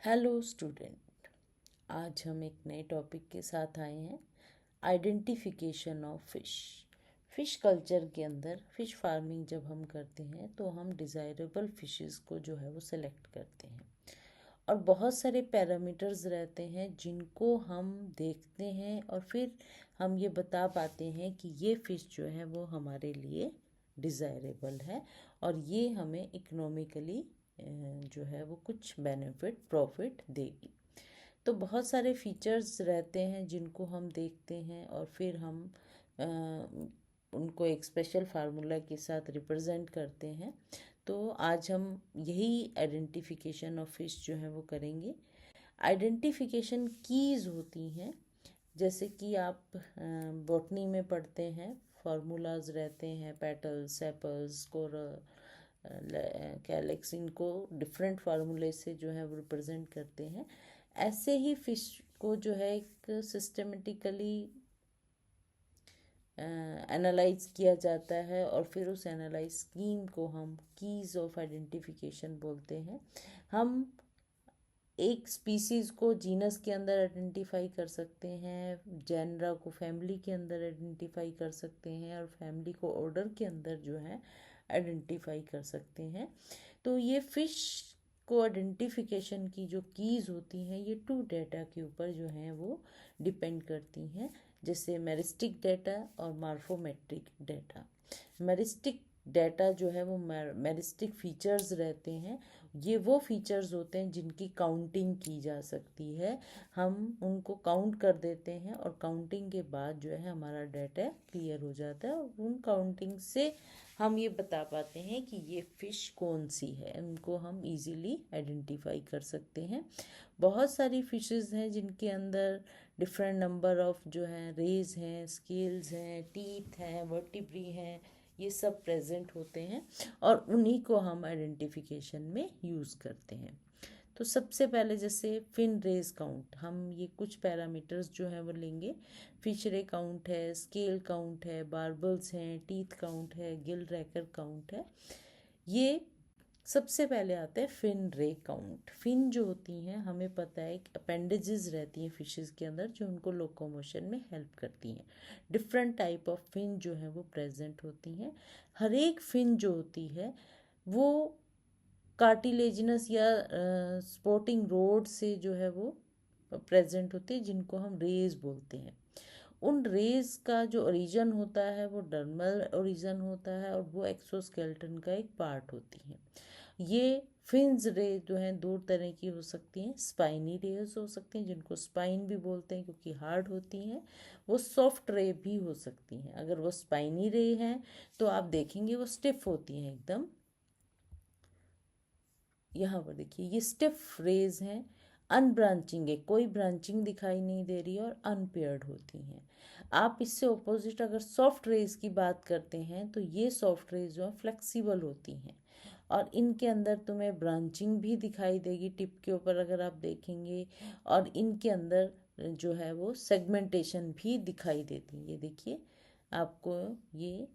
Hello student. आज हम एक नए टॉपिक के साथ आए हैं। Identification of fish. Fish culture के अंदर फ़िश फार्मिंग जब हम करते हैं तो हम डिज़ायरेबल फ़िशेस को जो है वो सेलेक्ट करते हैं और बहुत सारे पैरामीटर्स रहते हैं जिनको हम देखते हैं और फिर हम ये बता पाते हैं कि ये फ़िश जो है वो हमारे लिए डिज़ायरेबल है और ये हमें इकोनॉमिकली जो है वो कुछ बेनिफिट प्रॉफिट देगी। तो बहुत सारे फीचर्स रहते हैं जिनको हम देखते हैं और फिर हम अ, उनको एक स्पेशल फार्मूला के साथ रिप्रेजेंट करते हैं। तो आज हम यही आइडेंटिफिकेशन ऑफ फिश जो है वो करेंगे। आइडेंटिफिकेशन कीज़ होती हैं, जैसे कि आप बॉटनी में पढ़ते हैं, फार्मूलाज रहते हैं, पेटल्स, सेपल्स, कोरल, कैलेक्स, इनको डिफरेंट फार्मूले से जो है वो रिप्रेजेंट करते हैं। ऐसे ही फिश को जो है एक सिस्टमेटिकली एनालाइज किया जाता है और फिर उस एनालाइज स्कीम को हम कीज ऑफ आइडेंटिफिकेशन बोलते हैं। हम एक स्पीसीज़ को जीनस के अंदर आइडेंटिफाई कर सकते हैं, जेनरा को फैमिली के अंदर आइडेंटिफाई कर सकते हैं और फैमिली को ऑर्डर के अंदर जो है आइडेंटिफाई कर सकते हैं। तो ये फिश को आइडेंटिफिकेशन की जो कीज़ होती हैं ये टू डाटा के ऊपर जो हैं वो डिपेंड करती हैं, जैसे मेरिस्टिक डाटा और मार्फोमेट्रिक डाटा। मेरिस्टिक डाटा जो है वो मेरिस्टिक फीचर्स रहते हैं। ये वो फीचर्स होते हैं जिनकी काउंटिंग की जा सकती है। हम उनको काउंट कर देते हैं और काउंटिंग के बाद जो है हमारा डाटा क्लियर हो जाता है और उन काउंटिंग से हम ये बता पाते हैं कि ये फ़िश कौन सी है। उनको हम इजीली आइडेंटिफाई कर सकते हैं। बहुत सारी फिशेस हैं जिनके अंदर डिफरेंट नंबर ऑफ जो हैं रेज हैं, स्केल्स हैं, टीथ हैं, वर्टिब्री हैं, ये सब प्रेजेंट होते हैं और उन्हीं को हम आइडेंटिफिकेशन में यूज़ करते हैं। तो सबसे पहले जैसे फिन रेज काउंट, हम ये कुछ पैरामीटर्स जो हैं वो लेंगे। फिश रे काउंट है, स्केल काउंट है, बार्बल्स हैं, टीथ काउंट है, गिल रैकर काउंट है। ये सबसे पहले आता है फिन रे काउंट। फिन जो होती हैं हमें पता है कि अपेंडेजेस रहती हैं फिशेस के अंदर जो उनको लोकोमोशन में हेल्प करती हैं। डिफरेंट टाइप ऑफ फिन जो है वो प्रेजेंट होती हैं। हर एक फिन जो होती है वो कार्टिलेजिनस या स्पोर्टिंग रोड से जो है वो प्रेजेंट होती है, जिनको हम रेज बोलते हैं। उन रेज का जो ओरिजन होता है वो डर्मल ओरिजन होता है और वो एक्सोस्केलेटन का एक पार्ट होती है। ये फिन्स रे जो हैं दो तरह की हो सकती हैं। स्पाइनी रेज हो सकती हैं जिनको स्पाइन भी बोलते हैं क्योंकि हार्ड होती हैं। वो सॉफ्ट रे भी हो सकती हैं। अगर वो स्पाइनी रे हैं तो आप देखेंगे वो स्टिफ होती हैं एकदम। यहाँ पर देखिए ये स्टिफ रेज हैं। अनब्रांचिंग है, कोई ब्रांचिंग दिखाई नहीं दे रही और अनपेयर्ड होती हैं। आप इससे ऑपोजिट अगर सॉफ्ट रेज की बात करते हैं तो ये सॉफ्ट रेज जो है फ्लेक्सिबल होती हैं और इनके अंदर तुम्हें ब्रांचिंग भी दिखाई देगी टिप के ऊपर अगर आप देखेंगे, और इनके अंदर जो है वो सेगमेंटेशन भी दिखाई देती है। ये देखिए आपको ये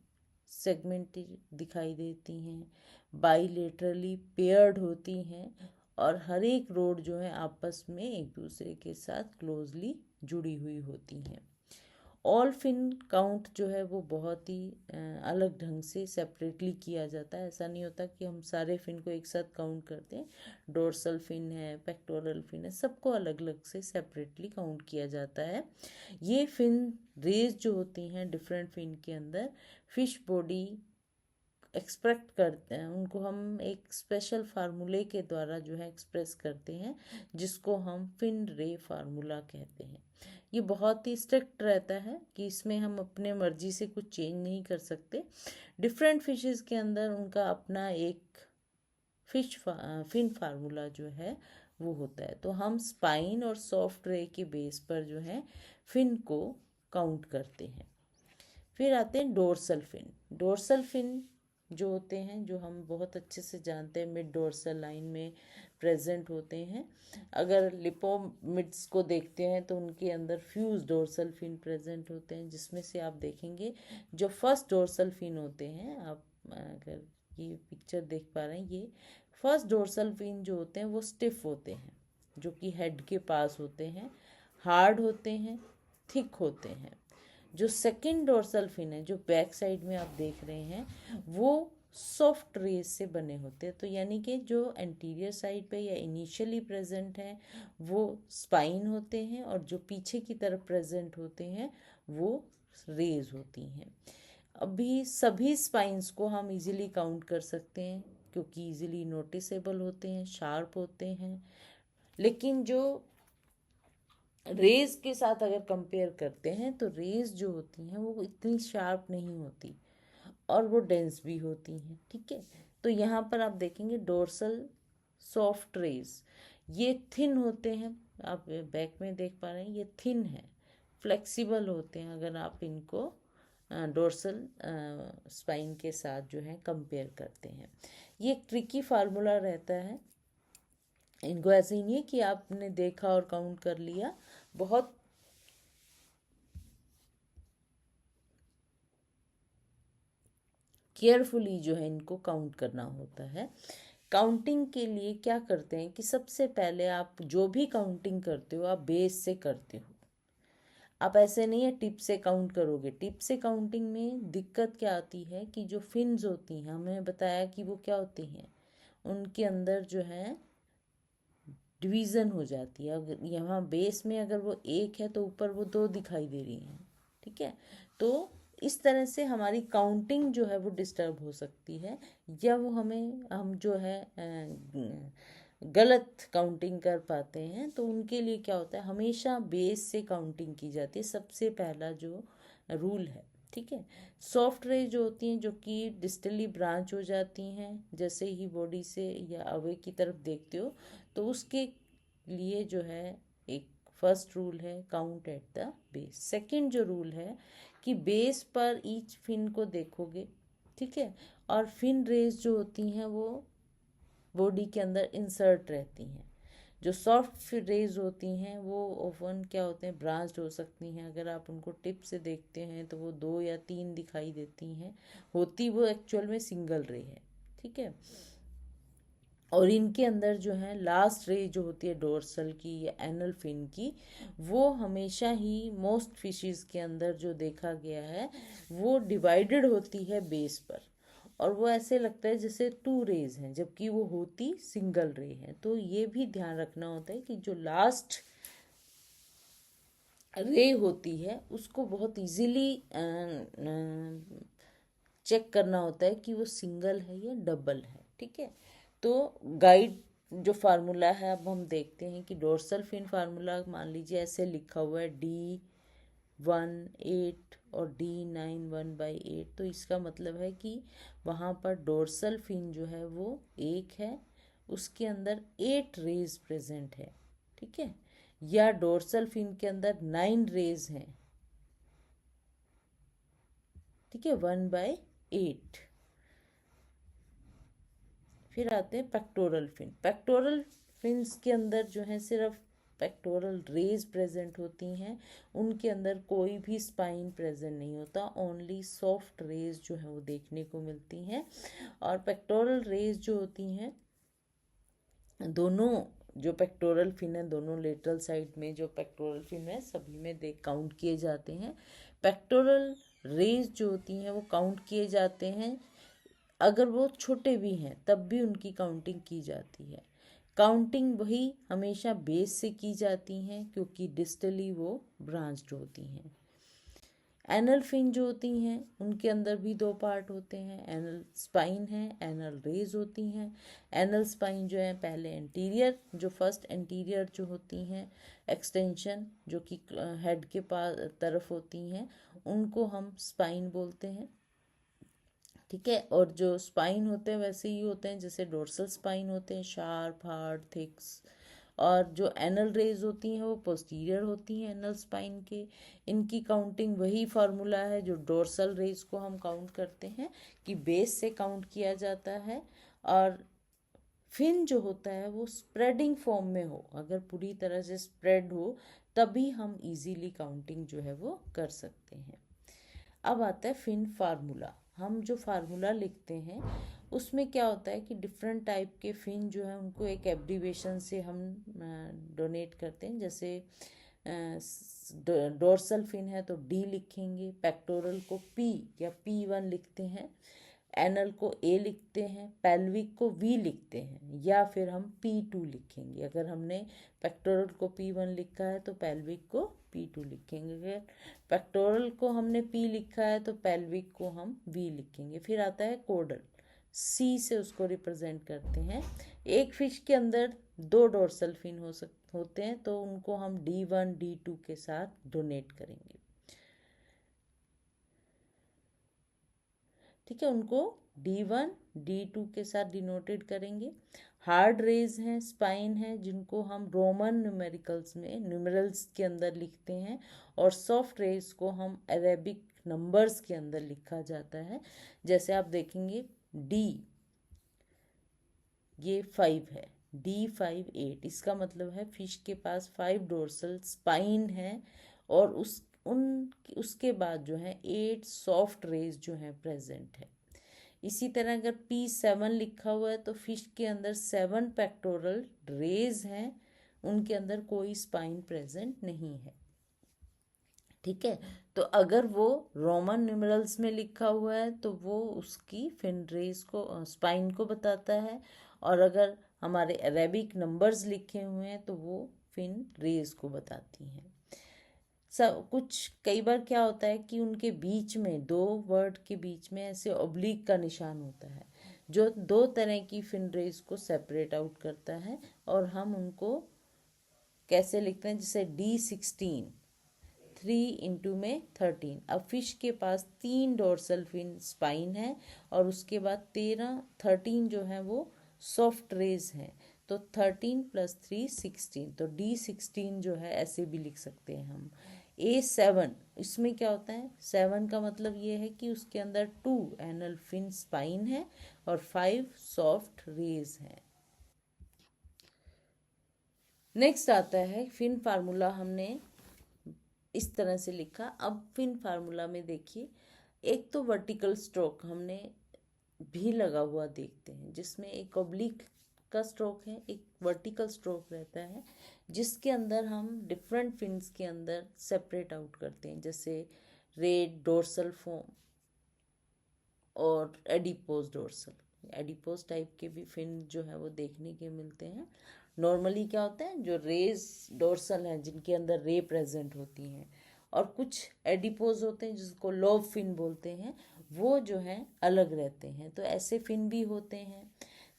सेगमेंट दिखाई देती हैं, बाईलेटरली पेयर्ड होती हैं और हर एक रोड जो है आपस में एक दूसरे के साथ क्लोजली जुड़ी हुई होती हैं। ऑल फिन काउंट जो है वो बहुत ही अलग ढंग से सेपरेटली किया जाता है। ऐसा नहीं होता कि हम सारे फिन को एक साथ काउंट करते हैं। डोर्सल फिन है, पेक्टोरल फिन है, सबको अलग अलग से सेपरेटली काउंट किया जाता है। ये फिन रेज जो होती हैं डिफरेंट फिन के अंदर फिश बॉडी एक्सप्रेक्ट करते हैं, उनको हम एक स्पेशल फार्मूले के द्वारा जो है एक्सप्रेस करते हैं जिसको हम फिन रे फार्मूला कहते हैं। ये बहुत ही स्ट्रिक्ट रहता है कि इसमें हम अपने मर्जी से कुछ चेंज नहीं कर सकते। डिफरेंट फिशेस के अंदर उनका अपना एक फिन फार्मूला जो है वो होता है। तो हम स्पाइन और सॉफ्ट रे के बेस पर जो है फिन को काउंट करते हैं। फिर आते हैं डोर्सल फिन। डोर्सल फिन जो होते हैं जो हम बहुत अच्छे से जानते हैं मिड डोर्सल लाइन में प्रेजेंट होते हैं। अगर लिपोमिड्स को देखते हैं तो उनके अंदर फ्यूज डोर्सल फिन प्रेजेंट होते हैं, जिसमें से आप देखेंगे जो फर्स्ट डोर्सल फिन होते हैं, आप अगर ये पिक्चर देख पा रहे हैं, ये फर्स्ट डोर्सल फिन जो होते हैं वो स्टिफ होते हैं। जो कि हेड के पास होते हैं, हार्ड होते हैं, थिक होते हैं। जो सेकंड डोर्सल फिन है, जो बैक साइड में आप देख रहे हैं, वो सॉफ्ट रेस से बने होते हैं। तो यानी कि जो एंटीरियर साइड पे या इनिशियली प्रेजेंट हैं वो स्पाइन होते हैं, और जो पीछे की तरफ प्रेजेंट होते हैं वो रेज होती हैं। अभी सभी स्पाइंस को हम इजीली काउंट कर सकते हैं क्योंकि इजीली नोटिसेबल होते हैं, शार्प होते हैं। लेकिन जो रेज के साथ अगर कंपेयर करते हैं तो रेज जो होती हैं वो इतनी शार्प नहीं होती और वो डेंस भी होती हैं। ठीक है, तो यहाँ पर आप देखेंगे डोर्सल सॉफ्ट रेज, ये थिन होते हैं, आप बैक में देख पा रहे हैं ये थिन है, फ्लेक्सिबल होते हैं अगर आप इनको डोर्सल स्पाइन के साथ जो है कंपेयर करते हैं। ये एक ट्रिकी फार्मूला रहता है, इनको ऐसे ही नहीं है कि आपने देखा और काउंट कर लिया, बहुत केयरफुली जो है इनको काउंट करना होता है। काउंटिंग के लिए क्या करते हैं कि सबसे पहले आप जो भी काउंटिंग करते हो आप बेस से करते हो, आप ऐसे नहीं है टिप से काउंट करोगे। टिप से काउंटिंग में दिक्कत क्या आती है कि जो फिन्स होती हैं, हमें बताया कि वो क्या होती हैं, उनके अंदर जो है डिवीज़न हो जाती है। अगर यहाँ बेस में अगर वो एक है तो ऊपर वो दो दिखाई दे रही हैं। ठीक है, तो इस तरह से हमारी काउंटिंग जो है वो डिस्टर्ब हो सकती है, या वो हम जो है गलत काउंटिंग कर पाते हैं। तो उनके लिए क्या होता है, हमेशा बेस से काउंटिंग की जाती है, सबसे पहला जो रूल है। ठीक है, सॉफ्ट रेज जो होती हैं जो कि डिस्टली ब्रांच हो जाती हैं, जैसे ही बॉडी से या अवे की तरफ देखते हो, तो उसके लिए जो है एक फर्स्ट रूल है count at the base. Second जो रूल है कि बेस पर ईच फिन को देखोगे। ठीक है, और फिन रेज जो होती हैं वो बॉडी के अंदर इंसर्ट रहती हैं। जो सॉफ्ट रेज होती हैं वो ओफन क्या होते हैं, ब्रांच्ड हो सकती हैं। अगर आप उनको टिप से देखते हैं तो वो दो या तीन दिखाई देती हैं, होती वो एक्चुअल में सिंगल रे है। ठीक है, और इनके अंदर जो है लास्ट रे जो होती है डोर्सल की या एनल फिन की, वो हमेशा ही मोस्ट फिशेस के अंदर जो देखा गया है वो डिवाइडेड होती है बेस पर, और वो ऐसे लगता है जैसे टू रेज हैं जबकि वो होती सिंगल रे है। तो ये भी ध्यान रखना होता है कि जो लास्ट रे होती है उसको बहुत इजीली चेक करना होता है कि वो सिंगल है या डबल है। ठीक है, तो गाइड जो फार्मूला है अब हम देखते हैं कि डोर्सल फिन फार्मूला मान लीजिए ऐसे लिखा हुआ है D1 8 और D9 1/8। तो इसका मतलब है कि वहाँ पर डोर्सल फिन जो है वो एक है, उसके अंदर 8 रेज प्रेजेंट है। ठीक है, या डोर्सल फिन के अंदर 9 रेज हैं। ठीक है, 1/8। फिर आते हैं पेक्टोरल फिन। पेक्टोरल फिन्स के अंदर जो है सिर्फ पेक्टोरल रेज प्रेजेंट होती हैं, उनके अंदर कोई भी स्पाइन प्रेजेंट नहीं होता, ओनली सॉफ्ट रेज जो है वो देखने को मिलती हैं। और पेक्टोरल रेज जो होती हैं दोनों, जो पेक्टोरल फिन है दोनों लेटरल साइड में जो पेक्टोरल फिन है सभी में देख काउंट किए जाते हैं। पेक्टोरल रेज जो होती हैं वो काउंट किए जाते हैं, अगर वो छोटे भी हैं तब भी उनकी काउंटिंग की जाती है। काउंटिंग वही हमेशा बेस से की जाती हैं क्योंकि डिस्टली वो ब्रांच्ड होती हैं। एनल फिन जो होती हैं उनके अंदर भी दो पार्ट होते हैं, एनल स्पाइन है, एनल रेज होती हैं। एनल स्पाइन जो है पहले एंटीरियर, जो फर्स्ट एंटीरियर जो होती हैं एक्सटेंशन जो कि हेड के पास तरफ होती हैं, उनको हम स्पाइन बोलते हैं। ठीक है, और जो स्पाइन होते हैं वैसे ही होते हैं जैसे डोर्सल स्पाइन होते हैं, शार्प हार्ड थिक्स। और जो एनल रेज होती हैं वो पोस्टीरियर होती हैं एनल स्पाइन के। इनकी काउंटिंग वही फार्मूला है जो डोर्सल रेज को हम काउंट करते हैं कि बेस से काउंट किया जाता है। और फिन जो होता है वो स्प्रेडिंग फॉर्म में हो, अगर पूरी तरह से स्प्रेड हो तभी हम इजीली काउंटिंग जो है वो कर सकते हैं। अब आता है फिन फार्मूला। हम जो फार्मूला लिखते हैं उसमें क्या होता है कि डिफरेंट टाइप के फिन जो है उनको एक एब्रीविएशन से हम डोनेट करते हैं। जैसे डोर्सल फिन है तो डी लिखेंगे, पेक्टोरल को पी या P1 लिखते हैं, एनल को ए लिखते हैं, पेल्विक को वी लिखते हैं, या फिर हम P2 लिखेंगे। अगर हमने पेक्टोरल को P1 लिखा है तो पेल्विक को P2 लिखेंगे। अगर पेक्टोरल को हमने P लिखा है तो पेल्विक को हम V लिखेंगे। फिर आता है कोडल, C से उसको रिप्रेजेंट करते हैं। एक फिश के अंदर 2 डोर्सल फिन होते हैं तो उनको हम D1 D2 के साथ डोनेट करेंगे। ठीक है, उनको D1 D2 के साथ डिनोटेड करेंगे। हार्ड रेज हैं, स्पाइन है, जिनको हम रोमन न्यूमेरिकल्स में न्यूमेरल्स के अंदर लिखते हैं, और सॉफ्ट रेज को हम अरेबिक नंबर्स के अंदर लिखा जाता है। जैसे आप देखेंगे D ये 5 है, D5 8, इसका मतलब है फिश के पास 5 डोर्सल स्पाइन है, और उसके बाद जो है 8 सॉफ्ट रेज जो है प्रेजेंट है। इसी तरह अगर P7 लिखा हुआ है तो फिश के अंदर 7 पेक्टोरल रेज हैं, उनके अंदर कोई स्पाइन प्रेजेंट नहीं है। ठीक है, तो अगर वो रोमन न्यूमेरल्स में लिखा हुआ है तो वो उसकी फिन रेज को स्पाइन को बताता है, और अगर हमारे अरेबिक नंबर्स लिखे हुए हैं तो वो फिन रेज को बताती हैं। सब कुछ कई बार क्या होता है कि उनके बीच में 2 वर्ड के बीच में ऐसे ऑब्लिक का निशान होता है, जो 2 तरह की फिन रेज को सेपरेट आउट करता है, और हम उनको कैसे लिखते हैं, जैसे D16 3 इंटू में 13। अब फिश के पास 3 डोर्सल फिन स्पाइन है, और उसके बाद 13 जो है वो सॉफ्ट रेज है, तो 13 + 3 16, तो D16 जो है ऐसे भी लिख सकते हैं हम। A7, इसमें क्या होता है, 7 का मतलब ये है कि उसके अंदर 2 एनल फिन स्पाइन है और 5 सॉफ्ट रेज हैं। नेक्स्ट आता है फिन फार्मूला। हमने इस तरह से लिखा। अब फिन फार्मूला में देखिए, एक तो वर्टिकल स्ट्रोक हमने भी लगा हुआ देखते हैं, जिसमें एक ऑब्लिक का स्ट्रोक है, एक वर्टिकल स्ट्रोक रहता है, जिसके अंदर हम डिफरेंट फिन्स के अंदर सेपरेट आउट करते हैं, जैसे रेड डोर्सल फॉर्म और एडिपोज डोर्सल। एडिपोज टाइप के भी फिन जो है वो देखने के मिलते हैं। नॉर्मली क्या होता है, जो रेज डोर्सल हैं जिनके अंदर रे प्रेजेंट होती हैं, और कुछ एडिपोज होते हैं जिसको लोब फिन बोलते हैं, वो जो हैं अलग रहते हैं। तो ऐसे फिन भी होते हैं।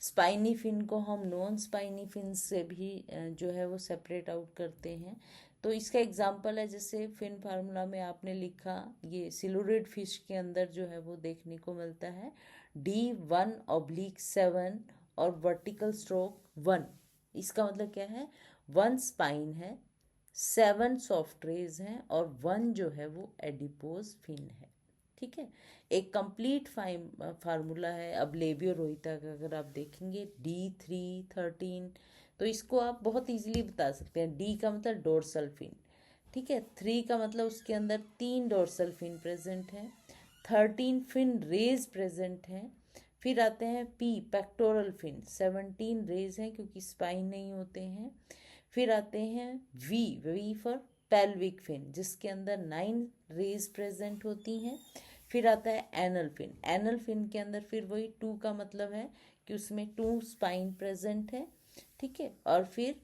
स्पाइनी फिन को हम नॉन स्पाइनी फिन से भी जो है वो सेपरेट आउट करते हैं। तो इसका एग्जांपल है, जैसे फिन फार्मूला में आपने लिखा, ये सिलुरिड फिश के अंदर जो है वो देखने को मिलता है D1/7 और वर्टिकल स्ट्रोक 1। इसका मतलब क्या है, 1 स्पाइन है, 7 सॉफ्ट रेज हैं, और 1 जो है वो एडिपोज फिन है। ठीक है, एक कंप्लीट फार्मूला है। अब लेबियो रोहिता का अगर आप देखेंगे D3 13, तो इसको आप बहुत इजीली बता सकते हैं। D का मतलब डोर्सल फिन, ठीक है। 3 का मतलब उसके अंदर 3 डोर्सल फिन प्रेजेंट हैं, 13 फिन रेज प्रेजेंट हैं। फिर आते हैं P पेक्टोरल फिन, 17 रेज हैं क्योंकि स्पाइन नहीं होते हैं। फिर आते हैं V फॉर पेल्विक फिन, जिसके अंदर 9 रेज प्रेजेंट होती हैं। फिर आता है एनल फिन। एनल फिन के अंदर फिर वही 2 का मतलब है कि उसमें 2 स्पाइन प्रेजेंट है, ठीक है। और फिर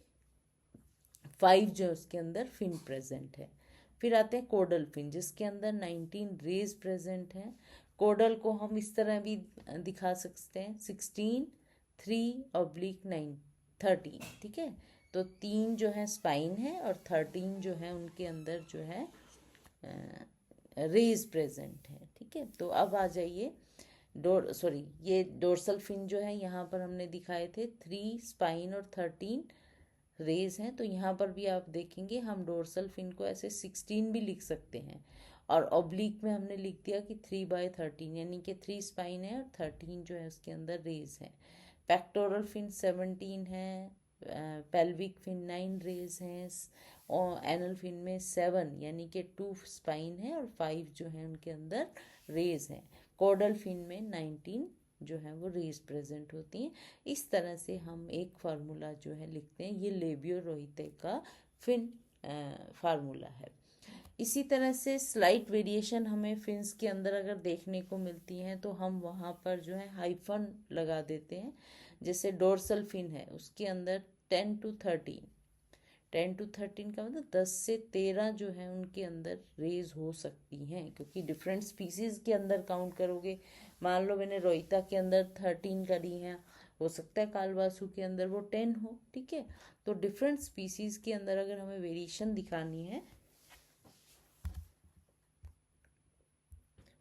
5 जो उसके अंदर फिन प्रेजेंट है। फिर आते हैं कोडल फिन, जिसके अंदर 19 रेज प्रेजेंट हैं। कोडल को हम इस तरह भी दिखा सकते हैं, 16 3/9 13, ठीक है। तो 3 जो है स्पाइन है, और 13 जो है उनके अंदर जो है रेज प्रेजेंट है, ठीक है। तो अब आ जाइए ये डोर्सल फिन जो है यहाँ पर हमने दिखाए थे, 3 स्पाइन और 13 रेज हैं। तो यहाँ पर भी आप देखेंगे हम डोर्सल फिन को ऐसे 16 भी लिख सकते हैं, और ऑब्लिक में हमने लिख दिया कि 3/13, यानी कि 3 स्पाइन है और 13 जो है उसके अंदर रेज है। पेक्टोरल फिन 17 है, पेल्विक फिन 9 रेज हैं, और एनल फिन में 7 यानी कि 2 स्पाइन है और 5 जो है उनके अंदर रेज हैं। कोडल फिन में 19 जो है वो रेज प्रेजेंट होती हैं। इस तरह से हम एक फार्मूला जो है लिखते हैं। ये लेबियो रोहिते का फिन फार्मूला है। इसी तरह से स्लाइट वेरिएशन हमें फिन्स के अंदर अगर देखने को मिलती हैं तो हम वहाँ पर जो है हाइफन लगा देते हैं। जैसे डोर्सल फिन है, उसके अंदर 10 to 13, 10 to 13 का मतलब 10 से 13 जो है उनके अंदर रेज हो सकती हैं, क्योंकि डिफरेंट स्पीसीज के अंदर काउंट करोगे। मान लो मैंने रोहिता के अंदर 13 करी हैं, हो सकता है कालबासु के अंदर वो 10 हो। ठीक है, तो डिफरेंट स्पीसीज के अंदर अगर हमें वेरिएशन दिखानी है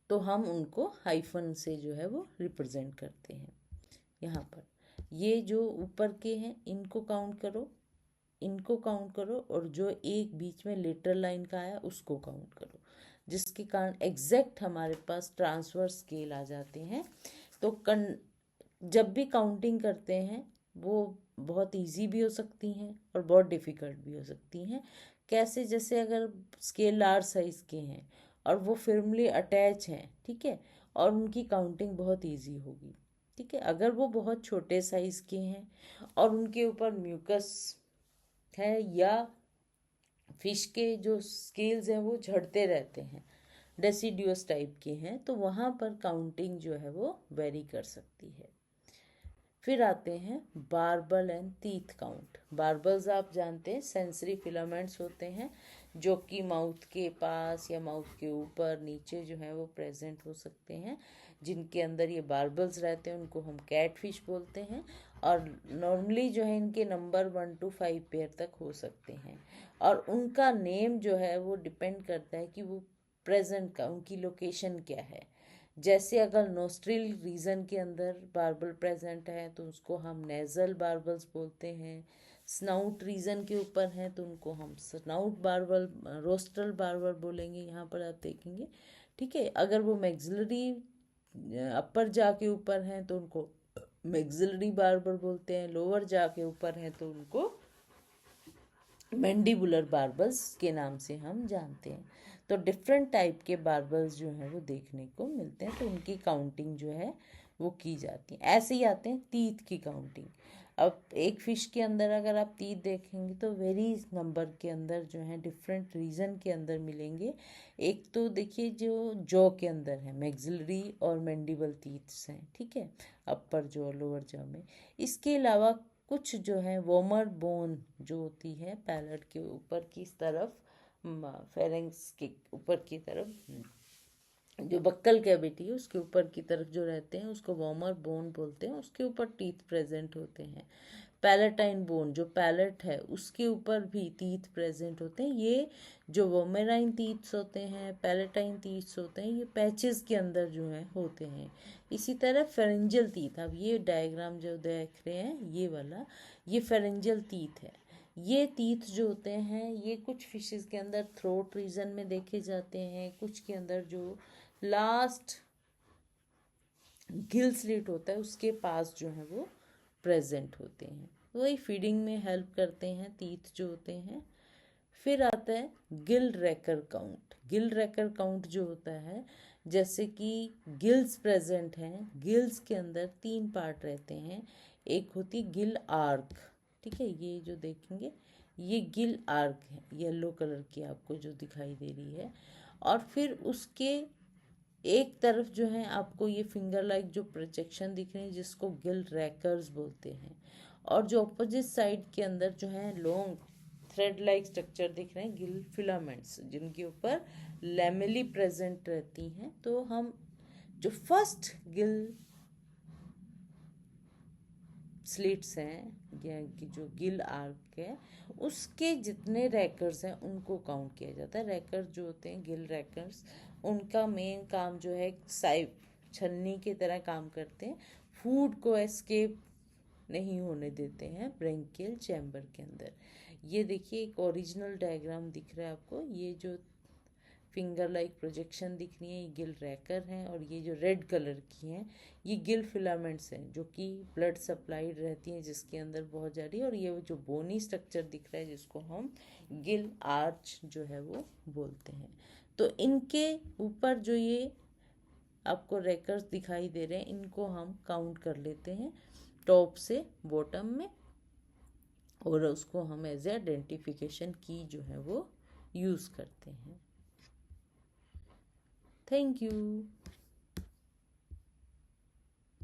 तो हम उनको हाइफन से जो है वो रिप्रेजेंट करते हैं। यहाँ पर ये जो ऊपर के हैं इनको काउंट करो, इनको काउंट करो, और जो एक बीच में लेटर लाइन का आया उसको काउंट करो, जिसके कारण एग्जैक्ट हमारे पास ट्रांसवर्स स्केल आ जाते हैं। तो जब भी काउंटिंग करते हैं वो बहुत इजी भी हो सकती हैं और बहुत डिफ़िकल्ट भी हो सकती हैं। कैसे? जैसे अगर स्केल लार्ज साइज़ के हैं और वो फिर्मली अटैच हैं, ठीक है, और उनकी काउंटिंग बहुत इजी होगी। ठीक है, अगर वो बहुत छोटे साइज़ के हैं और उनके ऊपर म्यूकस है या फिश के जो स्केल्स हैं वो झड़ते रहते हैं, डेसिडियस टाइप के हैं, तो वहाँ पर काउंटिंग जो है वो वेरी कर सकती है। फिर आते हैं barbell and teeth count. Barbels आप जानते हैं सेंसरी फिलामेंट्स होते हैं जो कि माउथ के पास या माउथ के ऊपर नीचे जो है वो प्रेजेंट हो सकते हैं। जिनके अंदर ये बार्बल्स रहते हैं उनको हम कैटफिश बोलते हैं, और नॉर्मली जो है इनके नंबर 1 to 5 पेयर तक हो सकते हैं। और उनका नेम जो है वो डिपेंड करता है कि वो प्रेजेंट का उनकी लोकेशन क्या है। जैसे अगर नोस्ट्रिल रीजन के अंदर बार्बल प्रेजेंट है तो उसको हम नेजल बार्बल्स बोलते हैं। स्नाउट रीजन के ऊपर हैं तो उनको हम स्नाउट बार्बल, रोस्ट्रल बार्बल बोलेंगे। यहाँ पर आप देखेंगे, ठीक है। अगर वो मैक्सिलरी अपर जाके ऊपर हैं तो उनको मैक्सिलरी बार्बल बोलते हैं। लोअर जाके ऊपर हैं तो उनको मैंडिबुलर बार्बल्स के नाम से हम जानते हैं। तो डिफरेंट टाइप के बार्बल्स जो हैं वो देखने को मिलते हैं, तो उनकी काउंटिंग जो है वो की जाती है। ऐसे ही आते हैं टीथ की काउंटिंग। अब एक फ़िश के अंदर अगर आप टीथ देखेंगे तो वेरी नंबर के अंदर जो है डिफरेंट रीजन के अंदर मिलेंगे। एक तो देखिए जो जॉ के अंदर है मैक्सिलरी और मैंडिबल टीथ्स हैं, ठीक है, अपर जॉ लोअर जॉ में। इसके अलावा कुछ जो है वोमर बोन जो होती है पैलेट के ऊपर की तरफ, फेरेंक्स के ऊपर की तरफ, जो बक्कल कैविटी है उसके ऊपर की तरफ जो रहते हैं उसको वॉर्मर बोन बोलते हैं। उसके ऊपर टीथ प्रेजेंट होते हैं। पैलेटाइन बोन जो पैलेट है उसके ऊपर भी टीथ प्रेजेंट होते हैं। ये जो वोमेराइन टीथ्स होते हैं, पैलेटाइन टीथ्स होते हैं, ये पैचेस के अंदर जो है होते हैं। इसी तरह फेरेंजियल टीथ, अब ये डायग्राम जो देख रहे हैं ये वाला, ये फेरेंजियल टीथ है। ये टीथ जो होते हैं ये कुछ फिशेस के अंदर थ्रोट रीजन में देखे जाते हैं, कुछ के अंदर जो लास्ट गिल स्लिट होता है उसके पास जो है वो प्रेजेंट होते हैं। वही फीडिंग में हेल्प करते हैं टीथ जो होते हैं। फिर आता है गिल रैकर काउंट। गिल रैकर काउंट जो होता है, जैसे कि गिल्स प्रेजेंट हैं, गिल्स के अंदर 3 पार्ट रहते हैं। एक होती गिल आर्क, ठीक है, ये जो देखेंगे ये गिल आर्क है, येलो कलर की आपको जो दिखाई दे रही है। और फिर उसके एक तरफ जो है आपको ये फिंगर लाइक जो प्रोजेक्शन दिख रहे हैं जिसको गिल रैकर्स बोलते हैं। और जो अपोजिट साइड के अंदर जो है लॉन्ग थ्रेड लाइक स्ट्रक्चर दिख रहे हैं, गिल फिलामेंट्स, जिनके ऊपर लैमेली प्रेजेंट रहती हैं। तो हम जो फर्स्ट गिल स्लिट्स हैं या कि जो गिल आर्क है उसके जितने रैकर्स हैं उनको काउंट किया जाता है। रैकर जो होते हैं गिल रैकर्स, उनका मेन काम जो है साइब छन्नी की तरह काम करते हैं, फूड को एस्केप नहीं होने देते हैं ब्रेंकियल चैम्बर के अंदर। ये देखिए एक ओरिजिनल डायग्राम दिख रहा है आपको, ये जो फिंगर लाइक प्रोजेक्शन दिख रही है ये गिल रैकर हैं, और ये जो रेड कलर की हैं ये गिल फिलामेंट्स हैं जो कि ब्लड सप्लाइड रहती हैं जिसके अंदर बहुत जा रही है। और ये जो बोनी स्ट्रक्चर दिख रहा है जिसको हम गिल आर्च जो है वो बोलते हैं। तो इनके ऊपर जो ये आपको रेकर्स दिखाई दे रहे हैं, इनको हम काउंट कर लेते हैं टॉप से बॉटम में, और उसको हम एज ए आइडेंटिफिकेशन की जो है वो यूज़ करते हैं। Thank you.